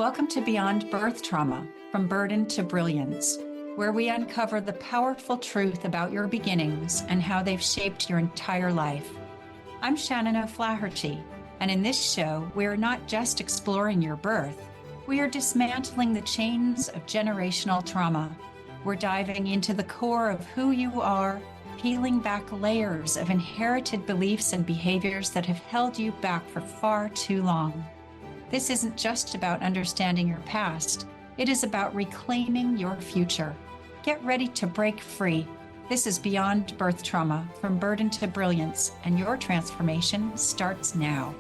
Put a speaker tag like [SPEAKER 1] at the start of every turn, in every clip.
[SPEAKER 1] Welcome to Beyond Birth Trauma, From Burden to Brilliance, where we uncover the powerful truth about your beginnings and how they've shaped your entire life. I'm Shannon O'Flaherty, and in this show, we are not just exploring your birth, we are dismantling the chains of generational trauma. We're diving into the core of who you are, peeling back layers of inherited beliefs and behaviors that have held you back for far too long. This isn't just about understanding your past, it is about reclaiming your future. Get ready to break free. This is Beyond Birth Trauma, From Burden to Brilliance, and your transformation starts now.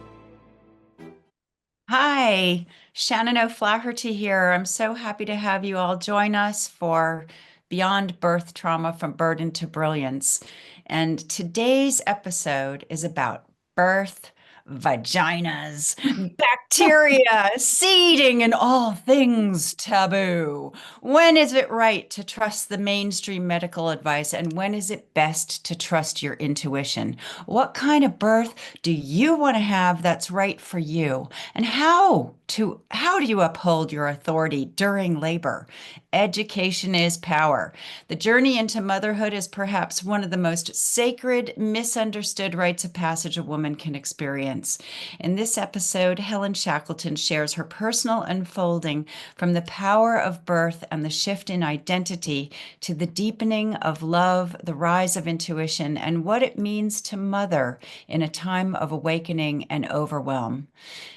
[SPEAKER 1] Hi, Shannon O'Flaherty here. I'm so happy to have you all join us for Beyond Birth Trauma, From Burden to Brilliance. And today's episode is about birth, vaginas, bacteria, seeding, and all things taboo. When is it right to trust the mainstream medical advice, and when is it best to trust your intuition? What kind of birth do you want to have that's right for you? And how do you uphold your authority during labor? Education is power. The journey into motherhood is perhaps one of the most sacred, misunderstood rites of passage a woman can experience. In this episode, Helen Shackleton shares her personal unfolding from the power of birth and the shift in identity to the deepening of love, the rise of intuition, and what it means to mother in a time of awakening and overwhelm.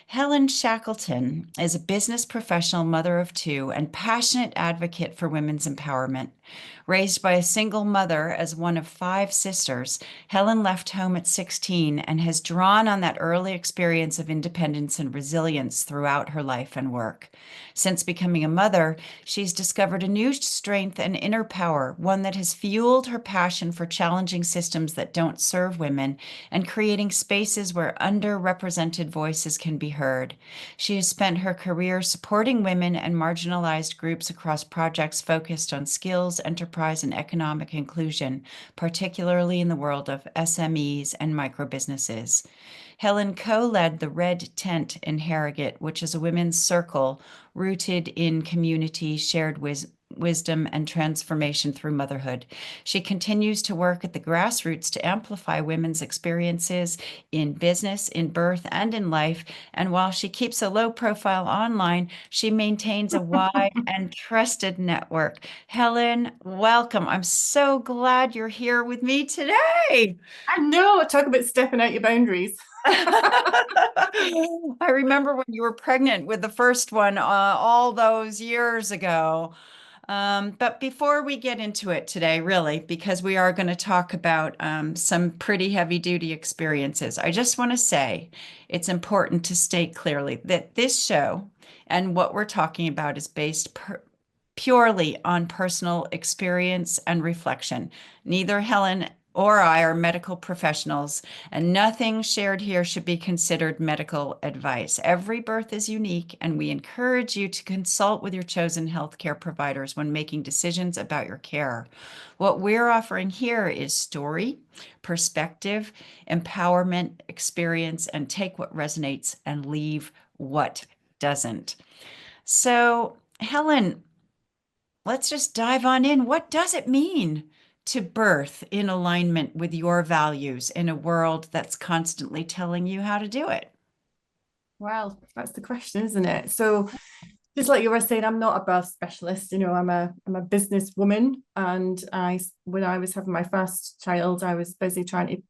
[SPEAKER 1] Helen Shackleton is a business professional, mother of two, and passionate advocate for women's empowerment. Raised by a single mother as one of 5 sisters, Helen left home at 16 and has drawn on that early experience of independence and resilience throughout her life and work. Since becoming a mother, she's discovered a new strength and inner power, one that has fueled her passion for challenging systems that don't serve women and creating spaces where underrepresented voices can be heard. She has spent her career supporting women and marginalized groups across projects focused on skills, enterprise, and economic inclusion, particularly in the world of SMEs and microbusinesses. Helen co-led the Red Tent in Harrogate, which is a women's circle rooted in community, shared wisdom, and transformation through motherhood. She continues to work at the grassroots to amplify women's experiences in business, in birth, and in life. And while she keeps a low profile online, she maintains a wide and trusted network. Helen, welcome. I'm so glad you're here with me today.
[SPEAKER 2] I know, talk about stepping out your boundaries.
[SPEAKER 1] I remember when you were pregnant with the first one all those years ago. But before we get into it today, really, because we are going to talk about some pretty heavy-duty experiences, I just want to say it's important to state clearly that this show and what we're talking about is based purely on personal experience and reflection. Neither Helen or I are medical professionals, and nothing shared here should be considered medical advice. Every birth is unique, and we encourage you to consult with your chosen healthcare providers when making decisions about your care. What we're offering here is story, perspective, empowerment, experience, and take what resonates and leave what doesn't. So, Helen, let's just dive on in. What does it mean to birth in alignment with your values in a world that's constantly telling you how to do it?
[SPEAKER 2] Well, that's the question, isn't it? So, just like you were saying, I'm not a birth specialist. You know, I'm a businesswoman, and when I was having my first child, I was busy trying to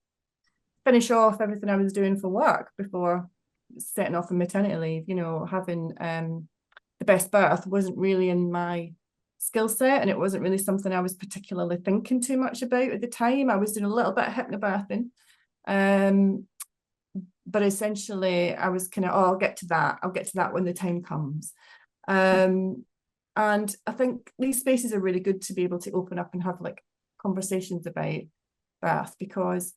[SPEAKER 2] finish off everything I was doing for work before setting off on maternity leave. You know, having the best birth wasn't really in my skill set, and it wasn't really something I was particularly thinking too much about at the time. I was doing a little bit of hypnobirthing, but essentially I was kind of, I'll get to that when the time comes. And I think these spaces are really good to be able to open up and have like conversations about birth, because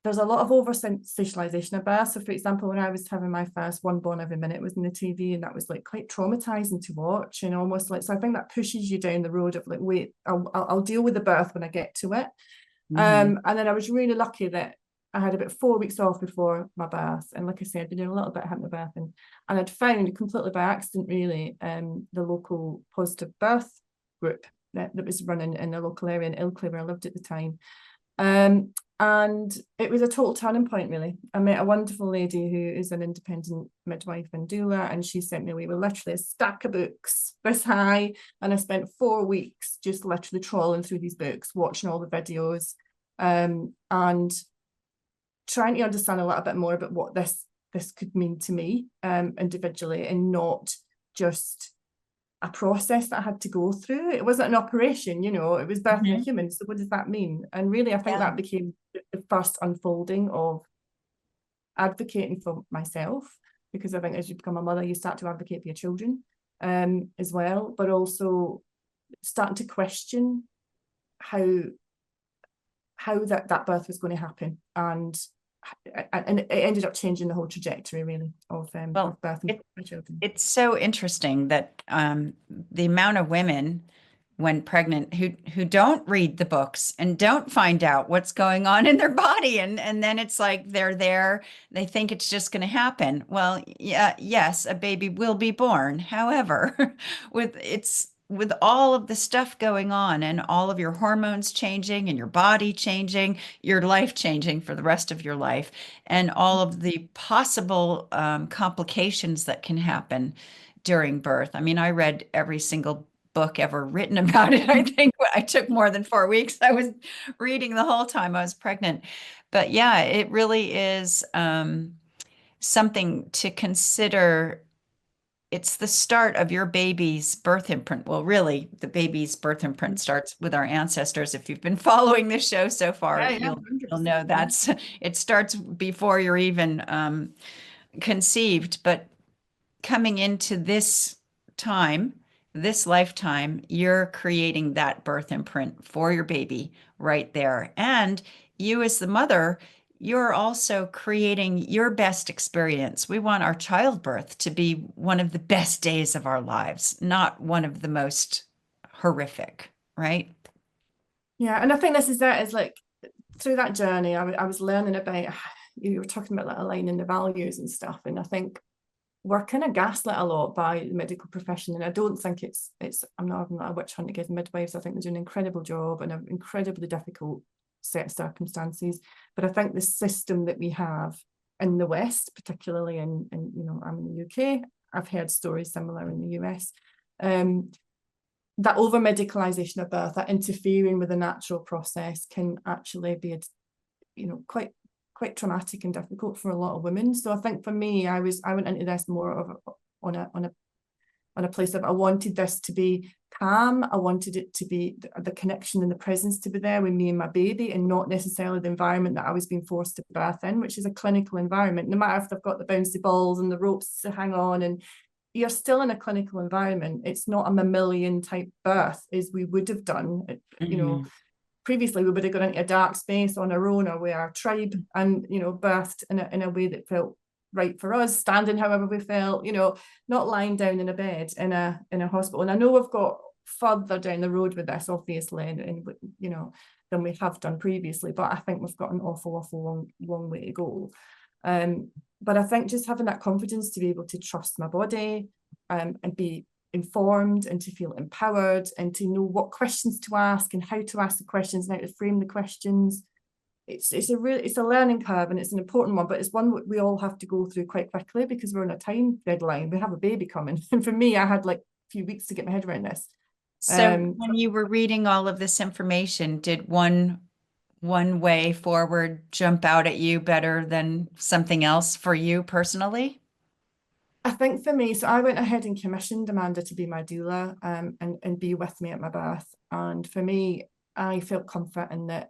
[SPEAKER 2] there's a lot of over-sensationalization of birth. So for example, when I was having my first one born every minute was in the TV, and that was like quite traumatizing to watch, and almost like, so I think that pushes you down the road of like, wait, I'll deal with the birth when I get to it. And then I was really lucky that I had about 4 weeks off before my birth, and like I said, I'd been doing a little bit of hypnobirthing, and I'd found completely by accident, really, the local positive birth group that was running in the local area in Ilkley where I lived at the time. And it was a total turning point, really. I met a wonderful lady who is an independent midwife and doula, and she sent me away with literally a stack of books this high, and I spent 4 weeks just literally trawling through these books, watching all the videos, and trying to understand a little bit more about what this could mean to me individually, and not just a process that I had to go through. It wasn't an operation, it was birthing a human. So what does that mean? And really, I think that became the first unfolding of advocating for myself, because I think as you become a mother, you start to advocate for your children as well, but also starting to question how that birth was going to happen. And it ended up changing the whole trajectory, really, of birthing my children.
[SPEAKER 1] It's so interesting that the amount of women when pregnant who don't read the books and don't find out what's going on in their body, and then it's like they're there, they think it's just going to happen. Well, yeah, yes, a baby will be born. However, with all of the stuff going on and all of your hormones changing and your body changing, your life changing for the rest of your life, and all of the possible complications that can happen during birth. I mean, I read every single book ever written about it. I think I took more than 4 weeks. I was reading the whole time I was pregnant. But yeah, it really is something to consider. It's the start of your baby's birth imprint. Well, really, the baby's birth imprint starts with our ancestors. If you've been following this show so far,
[SPEAKER 2] Yeah,
[SPEAKER 1] you'll know it starts before you're even conceived. But coming into this time, this lifetime, you're creating that birth imprint for your baby right there. And you, as the mother, you're also creating your best experience. We want our childbirth to be one of the best days of our lives, not one of the most horrific, right?
[SPEAKER 2] Yeah, and I think this is like through that journey, I was learning about, you were talking about like aligning the values and stuff, and I think we're kind of gaslit a lot by the medical profession, and I don't think it's I'm not a witch hunt against midwives. I think they do an incredible job in an incredibly difficult set of circumstances, but I think the system that we have in the West, particularly in I'm in the UK, I've heard stories similar in the US, that over medicalization of birth, that interfering with the natural process, can actually be quite traumatic and difficult for a lot of women. So I think for me, I went into this more of on a place of, I wanted this to be calm. I wanted it to be the connection and the presence to be there with me and my baby, and not necessarily the environment that I was being forced to birth in, which is a clinical environment. No matter if they've got the bouncy balls and the ropes to hang on, and you're still in a clinical environment. It's not a mammalian type birth as we would have done, previously. We would have gone into a dark space on our own or with our tribe, and birthed in a way that felt right for us, standing however we felt, not lying down in a bed in a hospital. And I know we've got further down the road with this, obviously, and than we have done previously, but I think we've got an awful long way to go. But I think just having that confidence to be able to trust my body, and be informed, and to feel empowered, and to know what questions to ask and how to ask the questions and how to frame the questions. It's a learning curve, and it's an important one, but it's one we all have to go through quite quickly, because we're on a time deadline. We have a baby coming. And for me, I had like a few weeks to get my head around this.
[SPEAKER 1] So when you were reading all of this information, did one way forward jump out at you better than something else for you personally?
[SPEAKER 2] I think for me, so I went ahead and commissioned Amanda to be my doula, and be with me at my birth. And for me, I felt comfort in that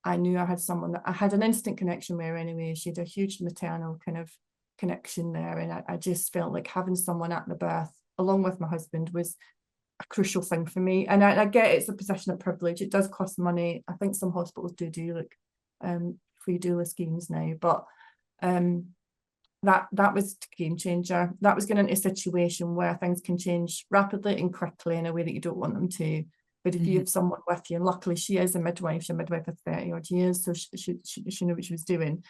[SPEAKER 2] I knew I had someone that I had an instant connection with anyway. She had a huge maternal kind of connection there. And I just felt like having someone at the birth, along with my husband, was a crucial thing for me. And I get it's a position of privilege. It does cost money. I think some hospitals do like free doula schemes now, but that was a game changer. That was getting into a situation where things can change rapidly and quickly in a way that you don't want them to. But if you
[SPEAKER 1] Mhm.
[SPEAKER 2] have someone with you, and luckily she is a midwife, she's a midwife for 30 odd years, so she knew what she was doing.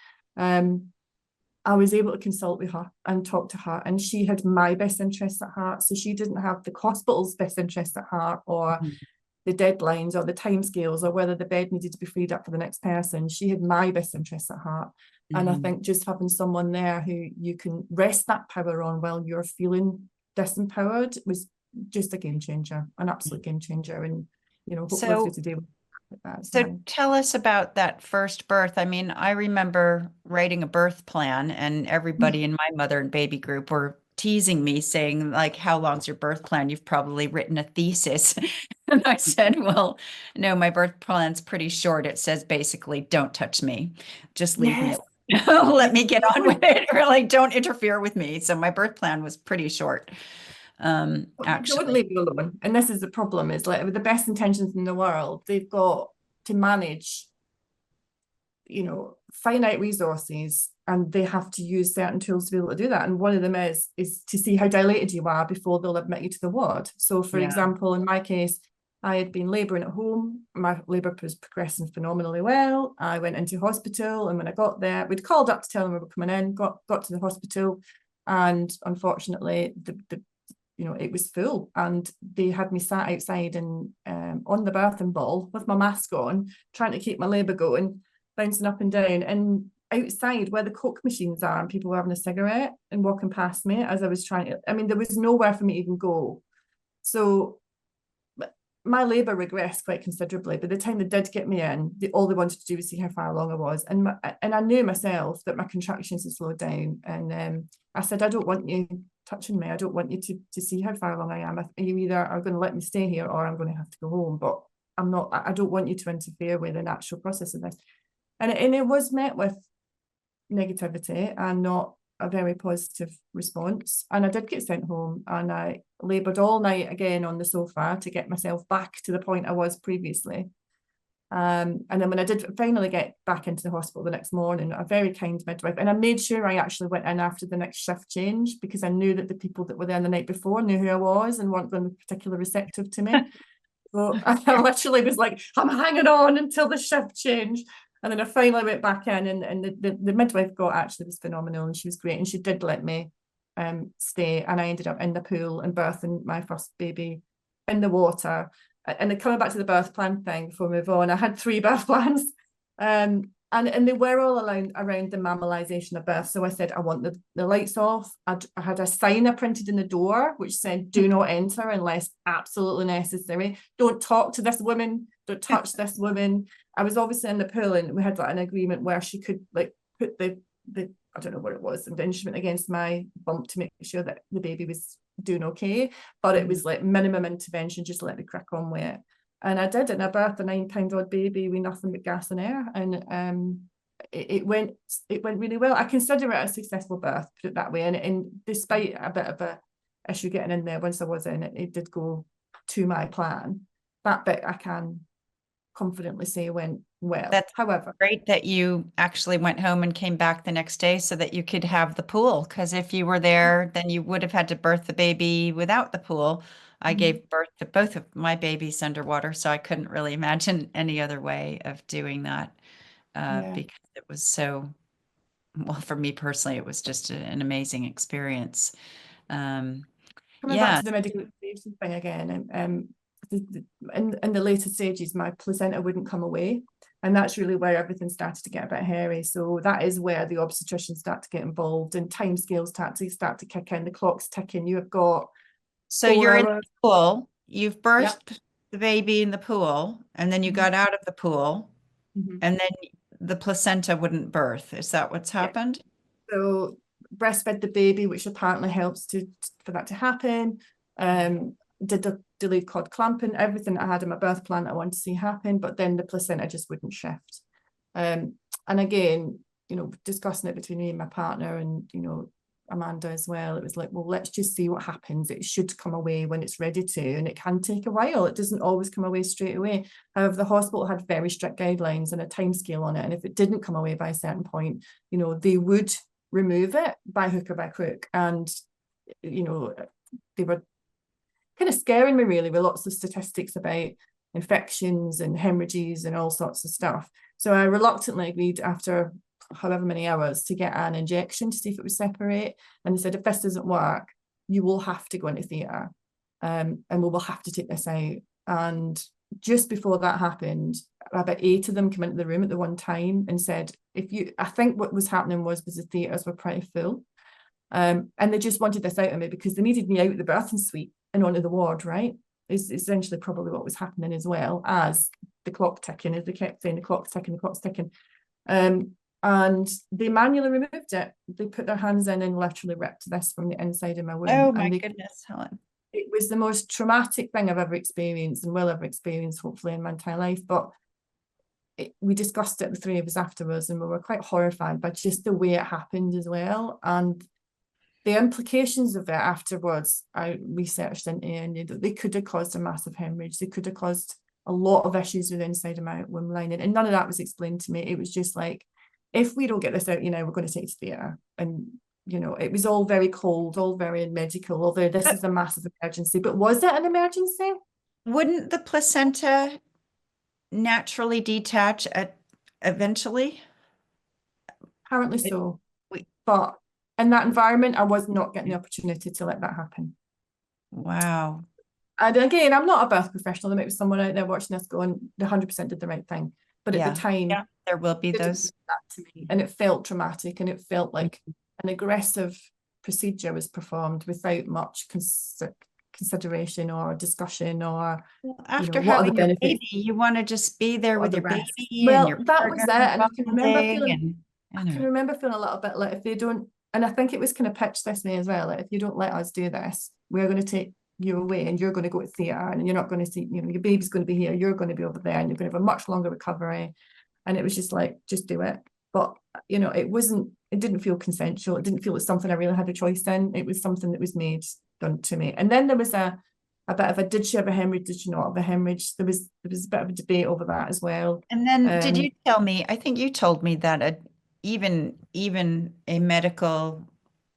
[SPEAKER 2] I was able to consult with her and talk to her, and she had my best interests at heart. So she didn't have the hospital's best interests at heart, or
[SPEAKER 1] Mhm.
[SPEAKER 2] the deadlines, or the timescales, or whether the bed needed to be freed up for the next person. She had my best interests at heart. And I
[SPEAKER 1] Mhm.
[SPEAKER 2] think just having someone there who you can rest that power on while you're feeling disempowered was just a game changer, an absolute game changer. And, hopefully through
[SPEAKER 1] So
[SPEAKER 2] today, that's
[SPEAKER 1] So
[SPEAKER 2] my.
[SPEAKER 1] tell us about that first birth. I mean, I remember writing a birth plan, and everybody in my mother and baby group were teasing me, saying, like, how long's your birth plan? You've probably written a thesis. And I said, well, no, my birth plan's pretty short. It says basically, don't touch me. Just leave me
[SPEAKER 2] Yes,
[SPEAKER 1] alone. Let
[SPEAKER 2] you
[SPEAKER 1] me get on with it. Or like, don't interfere with me. So my birth plan was pretty short,
[SPEAKER 2] don't
[SPEAKER 1] actually.
[SPEAKER 2] leave you alone. And this is the problem, is like with the best intentions in the world, they've got to manage, finite resources, and they have to use certain tools to be able to do that. And one of them is to see how dilated you are before they'll admit you to the ward. So for
[SPEAKER 1] Yeah.
[SPEAKER 2] example, in my case, I had been labouring at home. My labour was progressing phenomenally well. I went into hospital, and when I got there, we'd called up to tell them we were coming in, got to the hospital, and unfortunately it was full, and they had me sat outside and on the birthing ball with my mask on, trying to keep my labour going, bouncing up and down, and outside where the Coke machines are, and people were having a cigarette and walking past me as I was trying to, I mean, there was nowhere for me to even go. So my labour regressed quite considerably. By the time they did get me in, all they wanted to do was see how far along I was. And I knew myself that my contractions had slowed down. And I said, I don't want you touching me. I don't want you to see how far along I am. You either are going to let me stay here, or I'm going to have to go home. But I don't want you to interfere with the natural process of this. And it was met with negativity and not a very positive response. And I did get sent home, and I laboured all night again on the sofa to get myself back to the point I was previously. And then when I did finally get back into the hospital the next morning, a very kind midwife, and I made sure I actually went in after the next shift change, because I knew that the people that were there the night before knew who I was and weren't going to be particularly receptive to me. So I literally was like, I'm hanging on until the shift change. And then I finally went back in, and the midwife was phenomenal, and she was great. And she did let me stay. And I ended up in the pool and birthing my first baby in the water. And then coming back to the birth plan thing before we move on, I had 3 birth plans. And they were all around the mammalization of birth. So I said, I want the lights off. I had a sign I printed in the door which said, do not enter unless absolutely necessary. Don't talk to this woman. Don't touch this woman. I was obviously in the pool, and we had like an agreement where she could like put the I don't know what it was, the instrument against my bump to make sure that the baby was doing okay. But it was like minimum intervention, just let me crack on with it. And I did, and I birthed a 9 pound odd baby with nothing but gas and air, and it went really well. I consider it a successful birth, put it that way. And despite a bit of a issue getting in there, once I was in it, it did go to my plan. That bit I can confidently say went well.
[SPEAKER 1] That's
[SPEAKER 2] However,
[SPEAKER 1] great that you actually went home and came back the next day so that you could have the pool. Because if you were there, then you would have had to birth the baby without the pool. I gave birth to both of my babies underwater, so I couldn't really imagine any other way of doing that
[SPEAKER 2] yeah,
[SPEAKER 1] because it was so, well, for me personally, it was just an amazing experience. Um,
[SPEAKER 2] coming back
[SPEAKER 1] yeah.
[SPEAKER 2] to the medical thing again, in the later stages, my placenta wouldn't come away. And that's really where everything started to get a bit hairy. So that is where the obstetricians start to get involved, and timescales start to kick in. The clock's ticking. You have got
[SPEAKER 1] So
[SPEAKER 2] four
[SPEAKER 1] you're in
[SPEAKER 2] hours.
[SPEAKER 1] the pool, you've
[SPEAKER 2] Yeah.
[SPEAKER 1] birthed the baby in the pool, and then you
[SPEAKER 2] Mhm.
[SPEAKER 1] got out of the pool.
[SPEAKER 2] Mhm.
[SPEAKER 1] And then the placenta wouldn't birth. Is that what's
[SPEAKER 2] Yeah.
[SPEAKER 1] happened?
[SPEAKER 2] So breastfed the baby, which apparently helps for that to happen. Did the delayed cord clamping, everything I had in my birth plan I wanted to see happen, but then the placenta just wouldn't shift. And again, discussing it between me and my partner, and Amanda as well, it was like, well, let's just see what happens. It should come away when it's ready to, and it can take a while. It doesn't always come away straight away. However, the hospital had very strict guidelines and a time scale on it, and if it didn't come away by a certain point, they would remove it by hook or by crook. And they were kind of scaring me really with lots of statistics about infections and hemorrhages and all sorts of stuff. So I reluctantly agreed after however many hours to get an injection to see if it would separate. And they said, if this doesn't work, you will have to go into theatre, and we will have to take this out. And just before that happened, about 8 of them came into the room at the one time and said, I think what was happening was the theatres were pretty full. And they just wanted this out of me because they needed me out of the birthing suite and onto the ward, right? Is essentially probably what was happening, as well as the clock ticking, as they kept saying, the clock's ticking, the clock's ticking. And they manually removed it. They put their hands in and literally ripped this from the inside of my womb.
[SPEAKER 1] Oh my goodness, Helen.
[SPEAKER 2] It was the most traumatic thing I've ever experienced and will ever experience, hopefully, in my entire life. But we discussed it, the 3 of us, afterwards, and we were quite horrified by just the way it happened as well. And the implications of it afterwards, I researched into, and knew that they could have caused a massive hemorrhage. They could have caused a lot of issues with the inside of my womb lining. And none of that was explained to me. It was just like, if we don't get this out, we're going to take it to theatre. And, it was all very cold, all very medical, although this is a massive emergency. But was it an emergency?
[SPEAKER 1] Wouldn't the placenta naturally detach eventually?
[SPEAKER 2] Apparently so. But in that environment, I was not getting the opportunity to let that happen.
[SPEAKER 1] Wow.
[SPEAKER 2] And again, I'm not a birth professional. There might be someone out there watching this going, they 100% did the right thing. But at the time,
[SPEAKER 1] there will be those.
[SPEAKER 2] That to me, and it felt traumatic, and it felt like an aggressive procedure was performed without much consideration or discussion, or
[SPEAKER 1] after having your baby, you want to just be there with your baby.
[SPEAKER 2] Well,
[SPEAKER 1] and your
[SPEAKER 2] that was it, and I can remember feeling,
[SPEAKER 1] I can
[SPEAKER 2] remember feeling a little bit like, if they don't, and I think it was kind of pitched this way as well, like, if you don't let us do this, we're going to take you away, and you're going to go to theatre, and you're not going to see, your baby's going to be here, you're going to be over there, and you're going to have a much longer recovery. And it was just like, just do it. But it didn't feel consensual. It didn't feel like something I really had a choice in. It was something that was done to me. And then there was a bit of a, did she have a hemorrhage? Did she not have a hemorrhage? There was a bit of a debate over that as well.
[SPEAKER 1] And then did you tell me, I think you told me that even a medical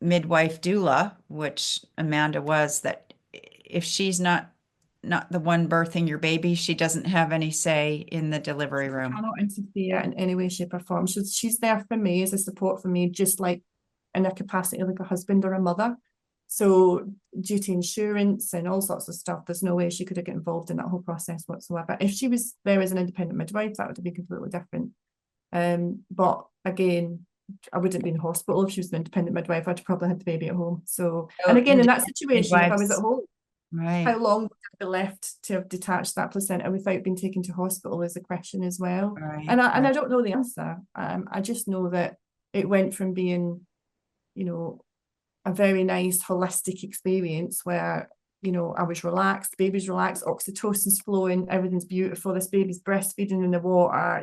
[SPEAKER 1] midwife doula, which Amanda was, that if she's not the one birthing your baby, she doesn't have any say in the delivery room.
[SPEAKER 2] I cannot interfere in any way, shape, or form. She's there for me as a support for me, just like in a capacity like a husband or a mother. So due to insurance and all sorts of stuff, there's no way she could have got involved in that whole process whatsoever. If she was there as an independent midwife, that would have been completely different. But again, I wouldn't be in hospital if she was an independent midwife. I'd probably had the baby at home. So, and again, in that situation, if I was at home, how long would I be left to have detached that placenta without being taken to hospital is a question as well. And I don't know the answer. I just know that it went from being, a very nice holistic experience where, I was relaxed, the baby's relaxed, oxytocin's flowing, everything's beautiful, this baby's breastfeeding in the water,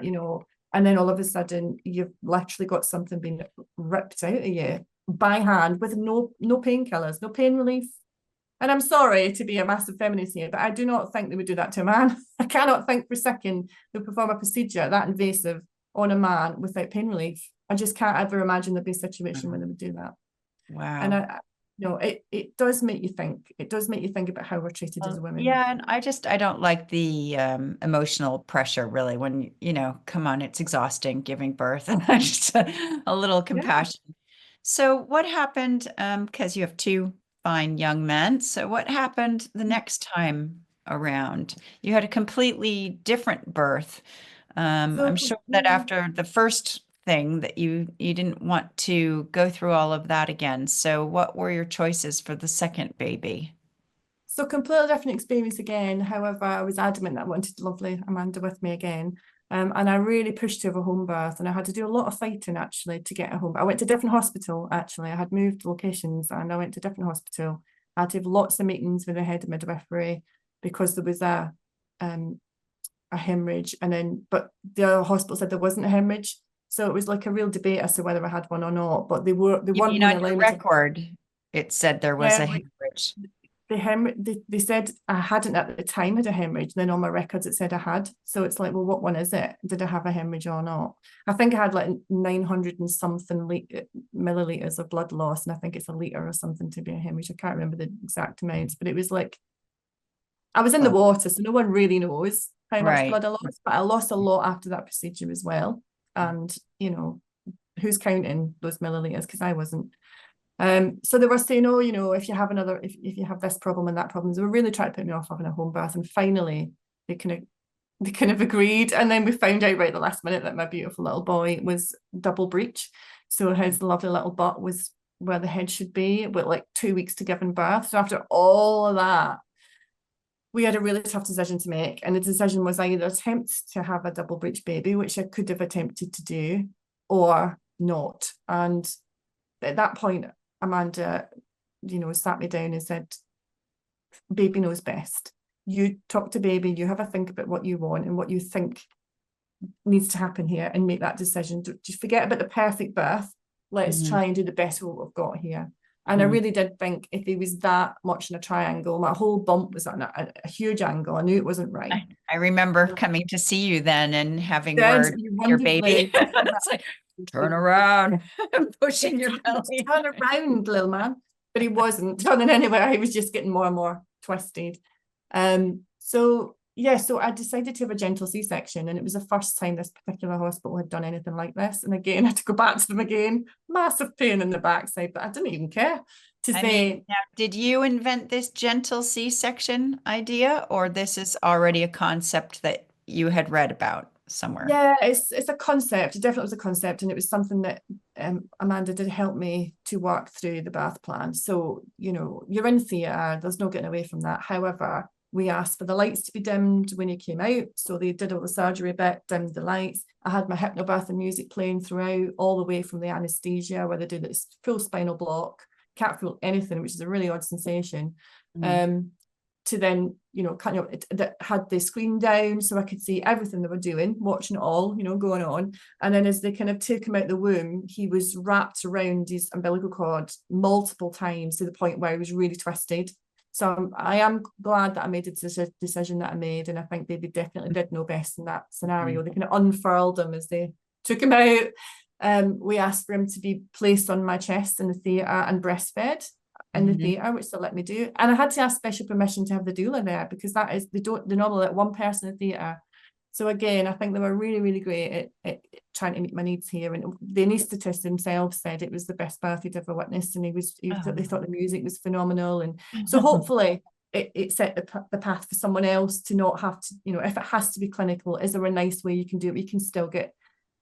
[SPEAKER 2] and then all of a sudden you've literally got something being ripped out of you by hand with no painkillers, no pain relief. And I'm sorry to be a massive feminist here, but I do not think they would do that to a man. I cannot think for a second they'll perform a procedure that invasive on a man without pain relief. I just can't ever imagine there'd be a situation where they would do that.
[SPEAKER 1] Wow.
[SPEAKER 2] And it does make you think. It does make you think about how we're treated as women.
[SPEAKER 1] Yeah, and I don't like the emotional pressure, really, when, come on, it's exhausting giving birth. And just a little compassion. Yeah. So what happened, because you have 2 fine young men. So what happened the next time around? You had a completely different birth. I'm sure that after the first thing that you didn't want to go through all of that again. So what were your choices for the second baby?
[SPEAKER 2] So completely different experience again. However, I was adamant that I wanted lovely Amanda with me again. And I really pushed to have a home birth, and I had to do a lot of fighting actually to get a home. I went to a different hospital actually. I had moved locations and I went to a different hospital. I had to have lots of meetings with the head of midwifery because there was a hemorrhage, but the other hospital said there wasn't a hemorrhage. So it was like a real debate as to whether I had one or not. But they weren't going to allow me
[SPEAKER 1] record. It said there was a hemorrhage.
[SPEAKER 2] They said I hadn't at the time had a hemorrhage. Then on my records it said I had. So it's like, well, what one is it? Did I have a hemorrhage or not? I think I had like 900 and something milliliters of blood loss, and I think it's a liter or something to be a hemorrhage. I can't remember the exact amounts, but it was like I was in the water, so no one really knows. how much
[SPEAKER 1] Right.
[SPEAKER 2] blood I lost, but I lost a lot after that procedure as well. And, you know, who's counting those milliliters? Because I wasn't. So they were saying, oh, you know, if you have another, if you have this problem and that problem, they were really trying to put me off having a home birth. And finally, they kind of agreed. And then we found out right at the last minute that my beautiful little boy was double breech. So his lovely little butt was where the head should be, with like 2 weeks to giving birth. So after all of that, we had a really tough decision to make. And the decision was either attempt to have a double breech baby, which I could have attempted to do, or not. And at that point, Amanda, you know, sat me down and said, baby knows best. You talk to baby, you have a think about what you want and what you think needs to happen here and make that decision. Just forget about the perfect birth. Let's try and do the best of what we've got here. And I really did think if he was that much in a triangle, my whole bump was at a huge angle. I knew it wasn't right.
[SPEAKER 1] I remember coming to see you then and having
[SPEAKER 2] Then
[SPEAKER 1] word
[SPEAKER 2] you
[SPEAKER 1] with your baby.
[SPEAKER 2] wonderfully
[SPEAKER 1] It's like, turn around, pushing your belly.
[SPEAKER 2] turn around, little man. But he wasn't turning anywhere. He was just getting more and more twisted. So yeah, so I decided to have a gentle C-section, and it was the first time this particular hospital had done anything like this. And again, I had to go back to them again. Massive pain in the backside, but I didn't even care to say.
[SPEAKER 1] Now, did you invent this gentle C-section idea, or this is already a concept that you had read about somewhere?
[SPEAKER 2] Yeah, it's a concept. It definitely was a concept, and it was something that Amanda did help me to work through the birth plan. So, you know, you're in theatre, there's no getting away from that. However, we asked for the lights to be dimmed when you came out. So they did all the surgery bit, dimmed the lights. I had my hypnobirth and music playing throughout, all the way from the anaesthesia, where they do this full spinal block, can't feel anything, which is a really odd sensation. To then, you know, kind of that had the screen down so I could see everything they were doing, watching it all, you know, going on. And then as they kind of took him out the womb, he was wrapped around his umbilical cord multiple times to the point where he was really twisted. So I am glad that I made the decision that I made. And I think they definitely did know best in that scenario. They kind of unfurled him as they took him out. We asked for him to be placed on my chest in the theatre and breastfed in the theatre, which they let me do. And I had to ask special permission to have the doula there, because that is, they normally let one person in the theatre. So again, I think they were really, really great at trying to meet my needs here. And the anaesthetist himself said it was the best birth he'd ever witnessed, and they thought the music was phenomenal. And so hopefully it set the path for someone else to not have to, you know, if it has to be clinical, is there a nice way you can do it? We can still get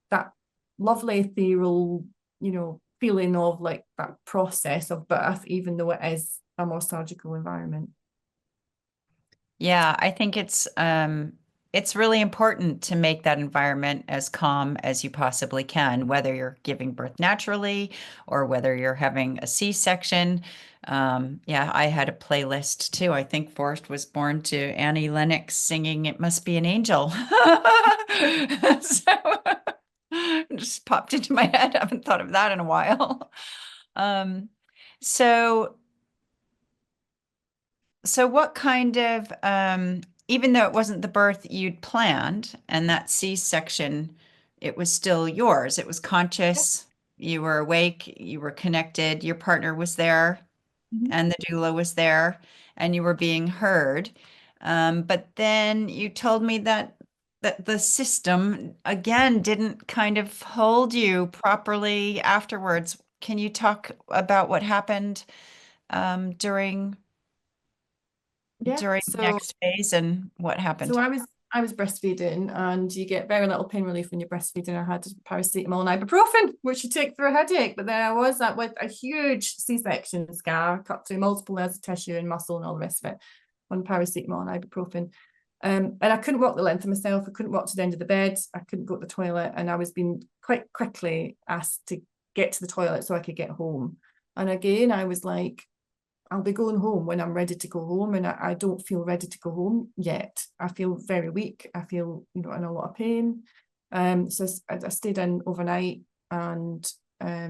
[SPEAKER 2] that lovely ethereal, you know, feeling of like that process of birth, even though it is a more surgical environment.
[SPEAKER 1] Yeah, I think it's really important to make that environment as calm as you possibly can, whether you're giving birth naturally or whether you're having a C-section. Yeah, I had a playlist too. I think Forrest was born to Annie Lennox singing "It Must Be an Angel." So it just popped into my head. I haven't thought of that in a while. So what kind of, even though it wasn't the birth you'd planned and that C-section, it was still yours. It was conscious. You were awake, you were connected, your partner was there, and the doula was there, and you were being heard. But then you told me that the system again didn't kind of hold you properly afterwards. Can you talk about what happened during
[SPEAKER 2] Yeah.
[SPEAKER 1] the next phase and what
[SPEAKER 2] So
[SPEAKER 1] happened?
[SPEAKER 2] I was breastfeeding, and you get very little pain relief when you're breastfeeding. I had paracetamol and ibuprofen, which you take for a headache. But then I was that with a huge C-section scar, cut through multiple layers of tissue and muscle and all the rest of it, on paracetamol and ibuprofen. And I couldn't walk the length of myself. I couldn't walk to the end of the bed. I couldn't go to the toilet. And I was being quite quickly asked to get to the toilet so I could get home. And again, I was like, I'll be going home when I'm ready to go home, and I don't feel ready to go home yet. I feel very weak. I feel, you know, in a lot of pain. So I stayed in overnight, and I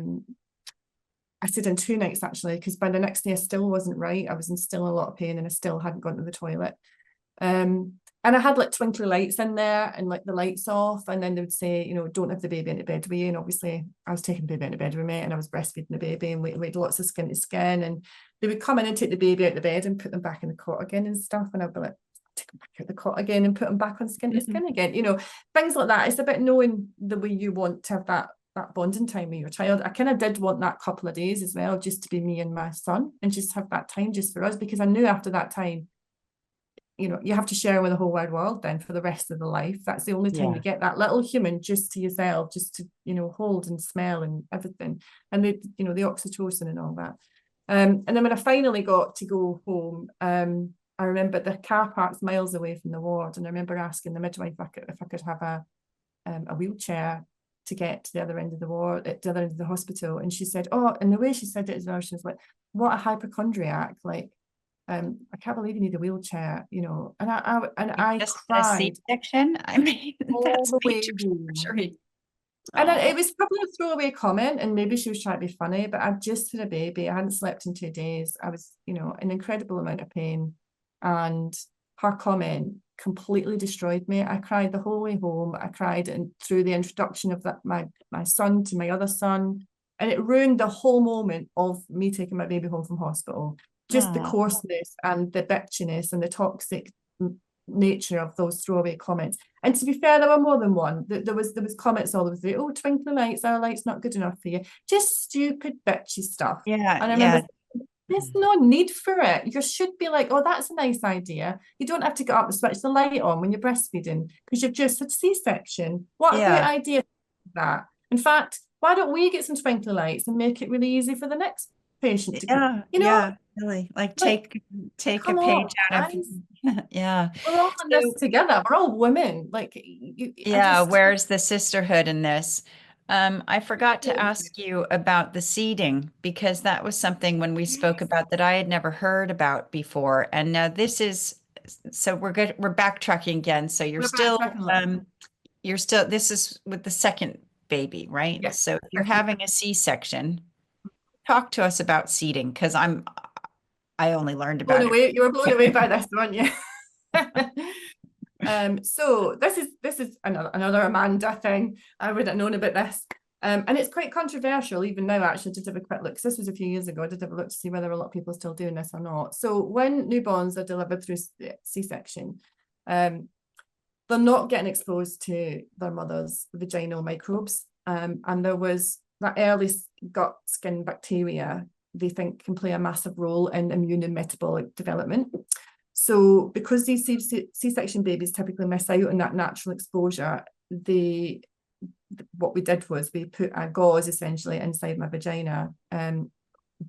[SPEAKER 2] stayed in 2 nights actually, because by the next day I still wasn't right. I was in still a lot of pain, and I still hadn't gone to the toilet. And I had like twinkly lights in there and like the lights off, and then they would say, you know, don't have the baby into bed with you. And obviously I was taking the baby into bed with me, and I was breastfeeding the baby, and we had lots of skin to skin, and they would come in and take the baby out of the bed and put them back in the cot again and stuff, and I'd be like, take them back out the cot again and put them back on skin to skin again. Things like that. It's about knowing the way you want to have that bonding time with your child. I kind of did want that couple of days as well, just to be me and my son and just have that time just for us, because I knew after that time, you have to share with the whole wide world then for the rest of the life. That's the only time you get that little human just to yourself, just to, hold and smell and everything. And the oxytocin and all that. And then when I finally got to go home, I remember the car park's miles away from the ward. And I remember asking the midwife if I could have a wheelchair to get to the other end of the ward, at the other end of the hospital. And she said, oh, and the way she said it as well, she was like, what a hypochondriac. Like, I can't believe you need a wheelchair, and I
[SPEAKER 1] Just a
[SPEAKER 2] cried
[SPEAKER 1] C-section. I mean,
[SPEAKER 2] all
[SPEAKER 1] that's
[SPEAKER 2] the way
[SPEAKER 1] major
[SPEAKER 2] home.
[SPEAKER 1] surgery.
[SPEAKER 2] And it was probably a throwaway comment, and maybe she was trying to be funny, but I just had a baby. I hadn't slept in 2 days. I was, an incredible amount of pain. And her comment completely destroyed me. I cried the whole way home. I cried through the introduction of my son to my other son. And it ruined the whole moment of me taking my baby home from hospital. Just the coarseness and the bitchiness and the toxic nature of those throwaway comments. And to be fair, there were more than one. There was comments all over the way. Oh, twinkly lights, our light's not good enough for you. Just stupid bitchy stuff.
[SPEAKER 1] Yeah,
[SPEAKER 2] And I remember there's no need for it. You should be like, oh, that's a nice idea. You don't have to get up and switch the light on when you're breastfeeding because you've just had C-section. What a great idea that. In fact, why don't we get some twinkly lights and make it really easy for the next patient to come?
[SPEAKER 1] Really. Like take a page out of yeah.
[SPEAKER 2] We're all in this together. We're all women. Like
[SPEAKER 1] where's the sisterhood in this? I forgot to ask you about the seeding because that was something when we spoke about that I had never heard about before. And now so we're good. We're backtracking again. So this is with the second baby, right?
[SPEAKER 2] Yes.
[SPEAKER 1] So if you're having a C-section, talk to us about seeding because I only learned about it.
[SPEAKER 2] You were blown away by this, weren't you? So this is another Amanda thing. I would have known about this. And it's quite controversial even now, actually. I did have a quick look, because this was a few years ago. I did have a look to see whether a lot of people are still doing this or not. So when newborns are delivered through C-section, they're not getting exposed to their mother's vaginal microbes. And there was that early gut skin bacteria they think can play a massive role in immune and metabolic development. So because these C-section babies typically miss out on that natural exposure, what we did was we put a gauze essentially inside my vagina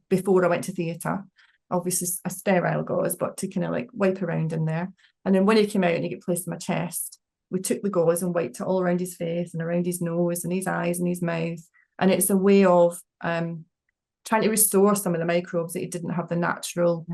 [SPEAKER 2] before I went to theatre. Obviously a sterile gauze, but to kind of like wipe around in there. And then when he came out and he got placed in my chest, we took the gauze and wiped it all around his face and around his nose and his eyes and his mouth. And it's a way of trying to restore some of the microbes that he didn't have the natural,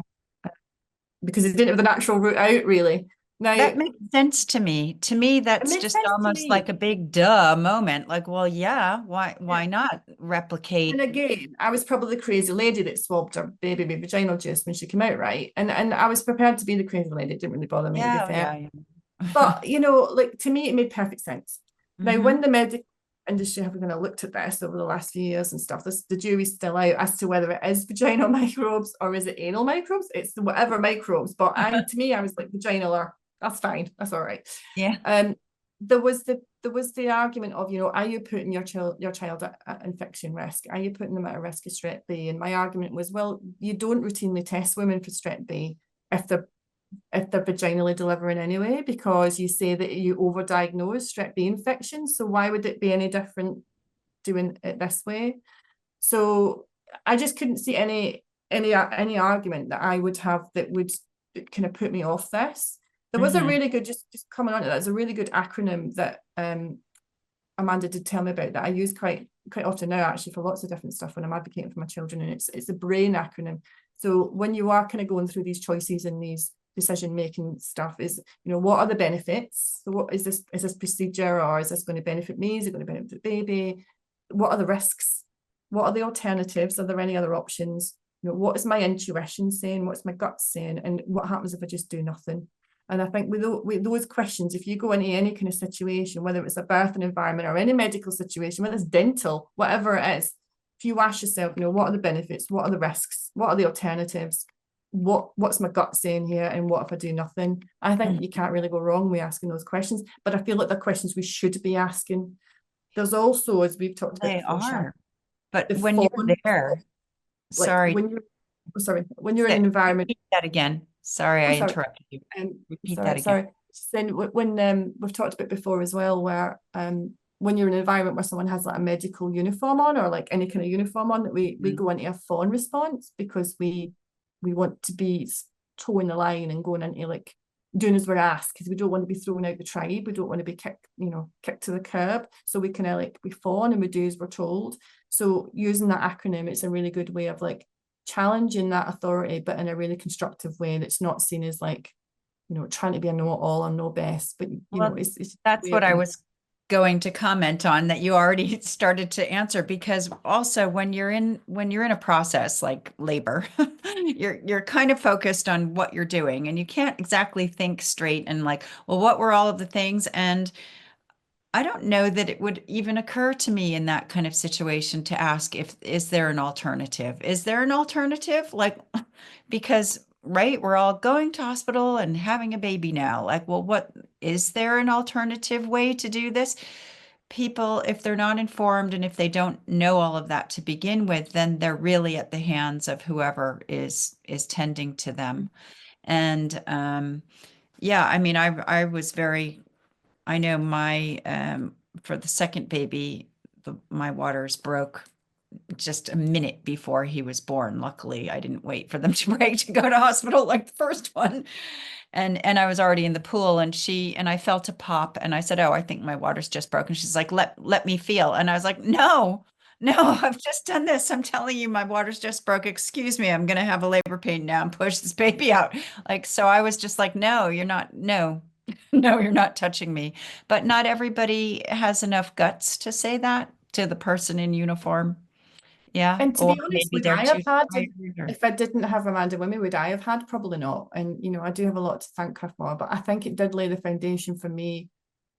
[SPEAKER 2] because he didn't have the natural route out, really. Now,
[SPEAKER 1] that makes sense to me. To me, that's just almost like a big duh moment. Like, well, yeah, why not replicate?
[SPEAKER 2] And again, I was probably the crazy lady that swabbed her baby with vaginal juice when she came out, right? And I was prepared to be the crazy lady. It didn't really bother me, to be fair. But, like, to me, it made perfect sense. Now, when the medical industry have kind of looked at this over the last few years and stuff, the jury's still out as to whether it is vaginal microbes or is it anal microbes. It's whatever microbes. But to me, I was like, vaginal, or that's fine, that's all right. There was the argument of, are you putting your child at infection risk? Are you putting them at a risk of strep B? And my argument was, well, you don't routinely test women for strep B if they're vaginally delivering anyway, because you say that you overdiagnose strep B infection. So why would it be any different doing it this way? So I just couldn't see any argument that I would have that would kind of put me off this. There was a really good, just coming on to that, there's a really good acronym that Amanda did tell me about that I use quite often now, actually, for lots of different stuff when I'm advocating for my children, and it's a BRAIN acronym. So when you are kind of going through these choices and these decision-making stuff, is, what are the benefits? So what is this procedure, or is this going to benefit me? Is it going to benefit the baby? What are the risks? What are the alternatives? Are there any other options? What is my intuition saying? What's my gut saying? And what happens if I just do nothing? And I think with those questions, if you go into any kind of situation, whether it's a birthing environment or any medical situation, whether it's dental, whatever it is, if you ask yourself, what are the benefits? What are the risks? What are the alternatives? what's my gut saying here, and what if I do nothing? I think
[SPEAKER 1] Mhm.
[SPEAKER 2] you can't really go wrong with asking those questions, but I feel like they're questions we should be asking. There's also, as we've talked about
[SPEAKER 1] They
[SPEAKER 2] before, Shannon,
[SPEAKER 1] are. But
[SPEAKER 2] the
[SPEAKER 1] when you're
[SPEAKER 2] fawn,
[SPEAKER 1] there,
[SPEAKER 2] like
[SPEAKER 1] sorry,
[SPEAKER 2] when you're, oh, sorry, when you're in an environment,
[SPEAKER 1] repeat that again. Sorry, I
[SPEAKER 2] oh, sorry,
[SPEAKER 1] interrupted you. Repeat that
[SPEAKER 2] sorry,
[SPEAKER 1] again.
[SPEAKER 2] sorry. Then when we've talked about before as well, where when you're in an environment where someone has like a medical uniform on, or like any kind of uniform on, that we
[SPEAKER 1] Mm.
[SPEAKER 2] go into a fawn response, because we want to be towing the line and going into like doing as we're asked, because we don't want to be thrown out the tribe, we don't want to be kicked to the curb, so we kind of like we fawn and we do as we're told. So using that acronym, it's a really good way of like challenging that authority, but in a really constructive way that's not seen as like, trying to be a know-it-all or know best, but
[SPEAKER 1] Well,
[SPEAKER 2] it's a
[SPEAKER 1] that's
[SPEAKER 2] way
[SPEAKER 1] what
[SPEAKER 2] of
[SPEAKER 1] I was going to comment on that you already started to answer, because also when you're in a process like labor, you're kind of focused on what you're doing and you can't exactly think straight and like, well, what were all of the things? And I don't know that it would even occur to me in that kind of situation to ask if is there an alternative? Is there an alternative? Like, because right, we're all going to hospital and having a baby now. Like, well, what is there an alternative way to do this? People, if they're not informed and if they don't know all of that to begin with, then they're really at the hands of whoever is tending to them. And yeah, I mean, I was very I know my for the second baby, my waters broke just a minute before he was born. Luckily, I didn't wait for them to break to go to hospital like the first one. And I was already in the pool and I felt a pop and I said, "Oh, I think my water's just broken." She's like, "Let me feel." And I was like, "No. No, I've just done this. I'm telling you, my water's just broke. Excuse me, I'm gonna have a labor pain now and push this baby out." Like, so I was just like, "No, you're not. No, no, you're not touching me." But not everybody has enough guts to say that to the person in uniform. Yeah.
[SPEAKER 2] And to
[SPEAKER 1] Or
[SPEAKER 2] be honest,
[SPEAKER 1] maybe
[SPEAKER 2] would
[SPEAKER 1] they're
[SPEAKER 2] I have
[SPEAKER 1] too
[SPEAKER 2] had,
[SPEAKER 1] tired or
[SPEAKER 2] if I didn't have Amanda with me, would I have had? Probably not. And, I do have a lot to thank her for, but I think it did lay the foundation for me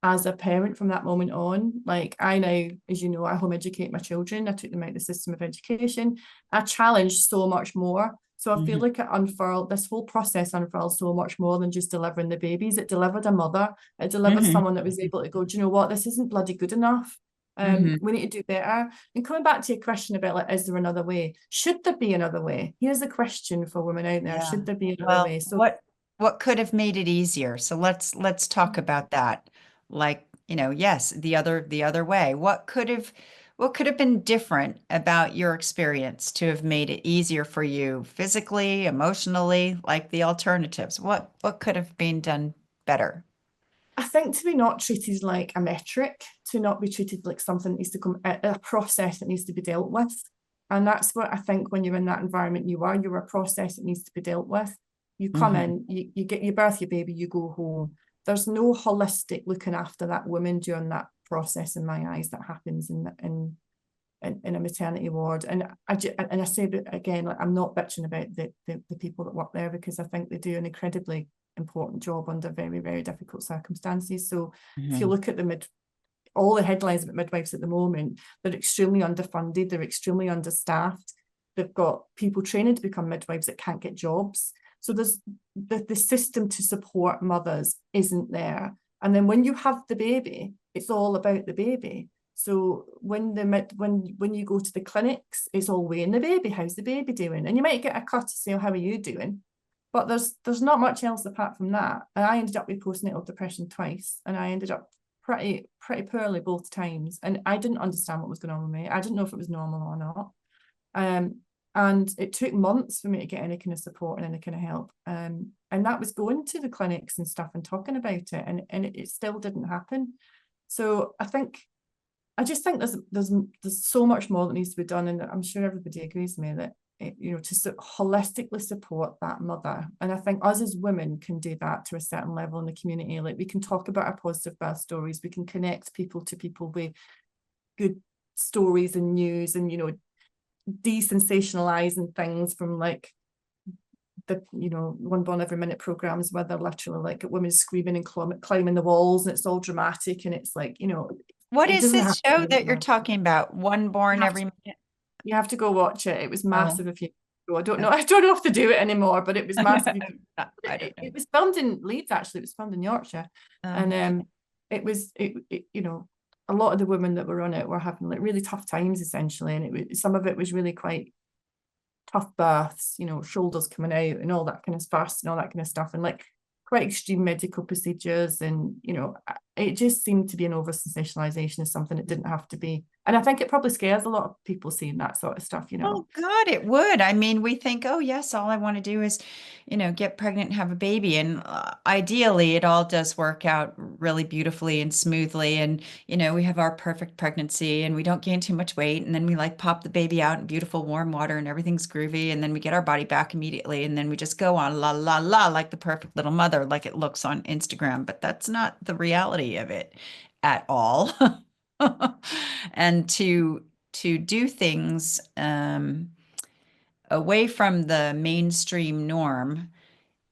[SPEAKER 2] as a parent from that moment on. Like, I now, as you know, I home educate my children. I took them out of the system of education. I challenged so much more. So I feel
[SPEAKER 1] Mhm.
[SPEAKER 2] like this whole process unfurled so much more than just delivering the babies. It delivered a mother. It delivered
[SPEAKER 1] Mhm.
[SPEAKER 2] someone that was able to go, do you know what? This isn't bloody good enough.
[SPEAKER 1] Mhm.
[SPEAKER 2] We need to do better. And coming back to your question about like, is there another way? Should there be another way? Here's a question for women out there.
[SPEAKER 1] Yeah.
[SPEAKER 2] Should there be another
[SPEAKER 1] Well,
[SPEAKER 2] way? So
[SPEAKER 1] what could have made it easier? So let's talk about that. Like, yes, the other way. What could have been different about your experience to have made it easier for you physically, emotionally, like the alternatives? What could have been done better?
[SPEAKER 2] I think to be not treated like a metric, to not be treated like something that needs to come, a process that needs to be dealt with. And that's what I think when you're in that environment, you're a process that needs to be dealt with. You come
[SPEAKER 1] Hmm.
[SPEAKER 2] in, you get you birth your baby, you go home. There's no holistic looking after that woman during that process, in my eyes, that happens in a maternity ward. And I say that again, like, I'm not bitching about the people that work there, because I think they do an incredibly important job under very, very difficult circumstances. So if you
[SPEAKER 1] Hmm.
[SPEAKER 2] look at all the headlines about midwives at the moment, they're extremely underfunded, they're extremely understaffed. They've got people training to become midwives that can't get jobs. So there's the system to support mothers isn't there. And then when you have the baby, it's all about the baby. So when you go to the clinics, it's all weighing the baby. How's the baby doing? And you might get a courtesy, "Oh, how are you doing?" But there's not much else apart from that. And I ended up with postnatal depression twice, and I ended up pretty poorly both times. And I didn't understand what was going on with me. I didn't know if it was normal or not. And it took months for me to get any kind of support and any kind of help. And that was going to the clinics and stuff and talking about it, and it still didn't happen. So I just think there's so much more that needs to be done, and I'm sure everybody agrees with me that to holistically support that mother. And I think us as women can do that to a certain level in the community. Like, we can talk about our positive birth stories, we can connect people to people with good stories and news, and desensationalizing things from like the one born every minute programs where they're literally like women screaming and climbing the walls, and it's all dramatic, and it's like
[SPEAKER 1] What
[SPEAKER 2] it
[SPEAKER 1] is
[SPEAKER 2] doesn't have
[SPEAKER 1] this
[SPEAKER 2] to
[SPEAKER 1] show
[SPEAKER 2] be like
[SPEAKER 1] that you're
[SPEAKER 2] that.
[SPEAKER 1] talking about? One
[SPEAKER 2] You
[SPEAKER 1] born
[SPEAKER 2] have to
[SPEAKER 1] every minute?
[SPEAKER 2] you have to go watch it. It was
[SPEAKER 1] Oh,
[SPEAKER 2] massive. If you ago. I don't know. I don't know if they do it anymore, but it was massive.
[SPEAKER 1] I don't
[SPEAKER 2] It
[SPEAKER 1] know.
[SPEAKER 2] was filmed in Leeds, actually. It was filmed in Yorkshire, and
[SPEAKER 1] Okay.
[SPEAKER 2] it was you know, a lot of the women that were on it were having like really tough times essentially, and it was some of it was really quite tough births, you know, shoulders coming out and all that kind of sparse and all that kind of stuff, and like quite extreme medical procedures. And, you know, it just seemed to be an over sensationalization of something it didn't have to be. And I think it probably scares a lot of people seeing that sort of stuff, you know.
[SPEAKER 1] Oh God, it would. I mean, we think, oh yes, all I want to do is, get pregnant and have a baby. And ideally, it all does work out really beautifully and smoothly. And, we have our perfect pregnancy and we don't gain too much weight. And then we like pop the baby out in beautiful warm water and everything's groovy. And then we get our body back immediately. And then we just go on la la la like the perfect little mother, like it looks on Instagram. But that's not the reality of it at all. And to do things away from the mainstream norm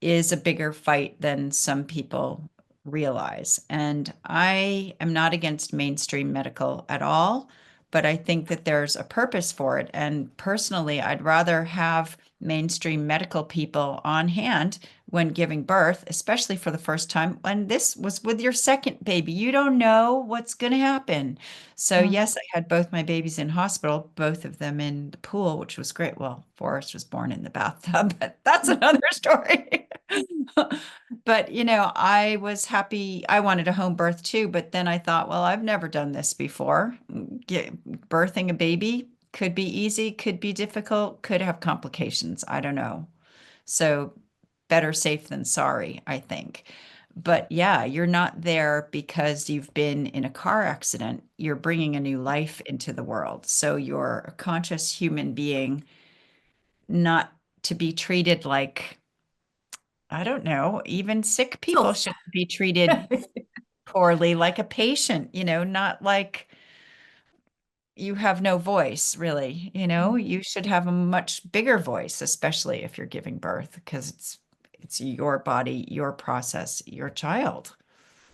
[SPEAKER 1] is a bigger fight than some people realize. And I am not against mainstream medical at all, but I think that there's a purpose for it. And personally, I'd rather have mainstream medical people on hand when giving birth, especially for the first time. And this was with your second baby. You don't know what's going to happen. So,
[SPEAKER 2] Mm.
[SPEAKER 1] yes, I had both my babies in hospital, both of them in the pool, which was great. Well, Forrest was born in the bathtub, but that's another story. But, I was happy. I wanted a home birth too, but then I thought, well, I've never done this before. Birthing a baby could be easy, could be difficult, could have complications. I don't know. So better safe than sorry, I think. But yeah, you're not there because you've been in a car accident. You're bringing a new life into the world. So you're a conscious human being, not to be treated like, I don't know, even sick people
[SPEAKER 2] So
[SPEAKER 1] shouldn't be treated poorly like a patient, not like you have no voice, really. You should have a much bigger voice, especially if you're giving birth, because it's your body, your process, your child.